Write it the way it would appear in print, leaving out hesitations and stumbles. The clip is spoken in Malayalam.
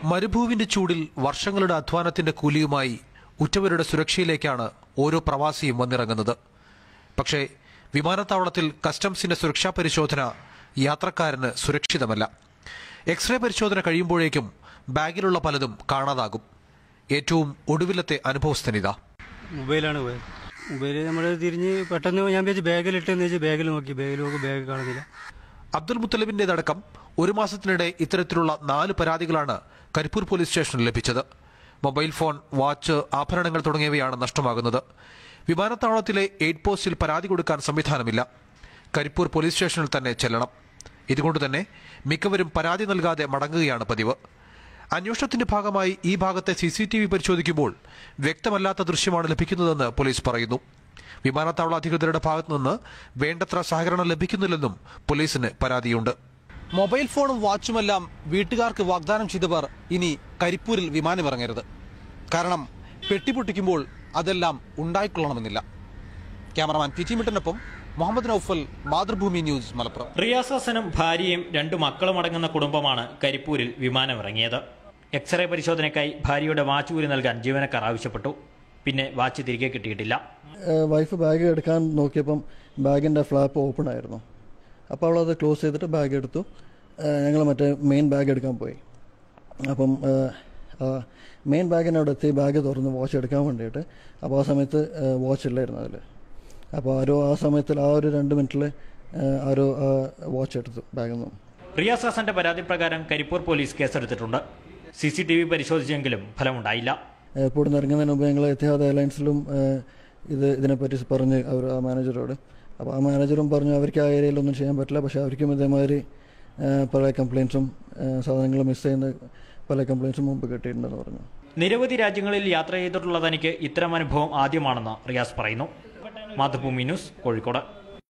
മരുഭൂവിന്റെ ചൂടിൽ വർഷങ്ങളുടെ അധ്വാനത്തിന്റെ കൂലിയുമായി ഉറ്റവരുടെ സുരക്ഷയിലേക്കാണ് ഓരോ പ്രവാസിയും വന്നിറങ്ങുന്നത്. പക്ഷേ വിമാനത്താവളത്തിൽ കസ്റ്റംസിന്റെ സുരക്ഷാ പരിശോധന യാത്രക്കാരന് സുരക്ഷിതമല്ല. എക്സ്റേ പരിശോധന കഴിയുമ്പോഴേക്കും ബാഗിലുള്ള പലതും കാണാതാകും. ഏറ്റവും ഒടുവിലത്തെ അനുഭവസ്ഥനിതാ. മൊബൈലാണ് പോയത്. മൊബൈൽ നമ്മൾ തിരിഞ്ഞ് പെട്ടെന്ന് ഞാൻ വിചാരിച്ച് ബാഗിലിട്ടെന്ന് വെച്ച് ബാഗിൽ നോക്കി ബാഗ് കാണുന്നില്ല. അബ്ദുൽ മുത്തലിബിന്റേതടക്കം ഒരു മാസത്തിനിടെ ഇത്തരത്തിലുള്ള 4 പരാതികളാണ് കരിപ്പൂർ പോലീസ് സ്റ്റേഷനിൽ ലഭിച്ചത്. മൊബൈൽ ഫോൺ, വാച്ച്, ആഭരണങ്ങൾ തുടങ്ങിയവയാണ് നഷ്ടമാകുന്നത്. വിമാനത്താവളത്തിലെ എയ്ഡ് പോസ്റ്റിൽ പരാതി കൊടുക്കാൻ സംവിധാനമില്ല. കരിപ്പൂർ പോലീസ് സ്റ്റേഷനിൽ തന്നെ ചെല്ലണം. ഇതുകൊണ്ട് തന്നെ മിക്കവരും പരാതി നൽകാതെ മടങ്ങുകയാണ് പതിവ്. അന്വേഷണത്തിന്റെ ഭാഗമായി ഈ ഭാഗത്തെ CCTV പരിശോധിക്കുമ്പോൾ വ്യക്തമല്ലാത്ത ദൃശ്യമാണ് ലഭിക്കുന്നതെന്ന് പോലീസ് പറയുന്നു. വിമാനത്താവള അധികൃതരുടെ ഭാഗത്തുനിന്ന് വേണ്ടത്ര സഹകരണം ലഭിക്കുന്നില്ലെന്നും പോലീസിന് പരാതിയുണ്ട്. മൊബൈൽ ഫോണും വാച്ചുമെല്ലാം വീട്ടുകാർക്ക് വാഗ്ദാനം ചെയ്തവർ ഇനി കരിപ്പൂരിൽ വിമാനമിറങ്ങരുത്. കാരണം പെട്ടിപ്പൊട്ടിക്കുമ്പോൾ അതെല്ലാം ഉണ്ടായിക്കൊള്ളണമെന്നില്ല. ക്യാമറമാൻ PT മിട്ടനൊപ്പം മുഹമ്മദ് നൌഫൽ, മാതൃഭൂമി ന്യൂസ്, മലപ്പുറം. റിയാസ് ഹസനും ഭാര്യയും 2 മക്കളും അടങ്ങുന്ന കുടുംബമാണ് കരിപ്പൂരിൽ വിമാനമിറങ്ങിയത്. എക്സ്റേ പരിശോധനയ്ക്കായി ഭാര്യയുടെ വാച്ച് ഊരി നൽകാൻ ജീവനക്കാർ ആവശ്യപ്പെട്ടു. പിന്നെ വാച്ച് തിരികെ കിട്ടിയിട്ടില്ല. വൈഫ് ബാഗ് എടുക്കാൻ നോക്കിയപ്പം ബാഗിൻ്റെ ഫ്ലാപ്പ് ഓപ്പൺ ആയിരുന്നു. അപ്പോൾ അവളത് ക്ലോസ് ചെയ്തിട്ട് ബാഗ് എടുത്തു. ഞങ്ങൾ മറ്റേ മെയിൻ ബാഗ് എടുക്കാൻ പോയി. അപ്പം മെയിൻ ബാഗിൻ്റെ അവിടെ എത്തി ബാഗ് തുറന്ന് വാച്ച് എടുക്കാൻ വേണ്ടിയിട്ട്. അപ്പോൾ ആ സമയത്ത് വാച്ച് ഇല്ലായിരുന്നു അതിൽ. അപ്പോൾ ആ സമയത്തിൽ ആ ഒരു 2 മിനിറ്റിൽ വാച്ച് എടുത്തു ബാഗിൽ നിന്നും. റിയാസ് ഹസന്റെ പരാതി പ്രകാരം കരിപ്പൂർ പോലീസ് കേസെടുത്തിട്ടുണ്ട്. CCTV പരിശോധിച്ചെങ്കിലും ഫലമുണ്ടായില്ല. എയർപോർട്ടിൽ നിന്ന് ഇറങ്ങുന്നതിന് മുമ്പ് ഞങ്ങൾ എത്തിഹാദ് എയർലൈൻസിലും ഇതിനെപ്പറ്റി പറഞ്ഞ് ആ മാനേജറോട്. അപ്പോൾ ആ മാനേജറും പറഞ്ഞു അവർക്ക് ആ ഏരിയയിലൊന്നും ചെയ്യാൻ പറ്റില്ല. പക്ഷേ അവർക്കും ഇതേമാതിരി പല കംപ്ലയിൻസും സാധനങ്ങൾ മിസ് ചെയ്യുന്ന പല കംപ്ലയിൻസും മുമ്പ് കിട്ടിയിട്ടുണ്ടെന്ന് പറഞ്ഞു. നിരവധി രാജ്യങ്ങളിൽ യാത്ര ചെയ്തിട്ടുള്ള തനിക്ക് ഇത്തരം അനുഭവം ആദ്യമാണെന്ന് റിയാസ് പറയുന്നു. മാതൃഭൂമി ന്യൂസ്, കോഴിക്കോട്.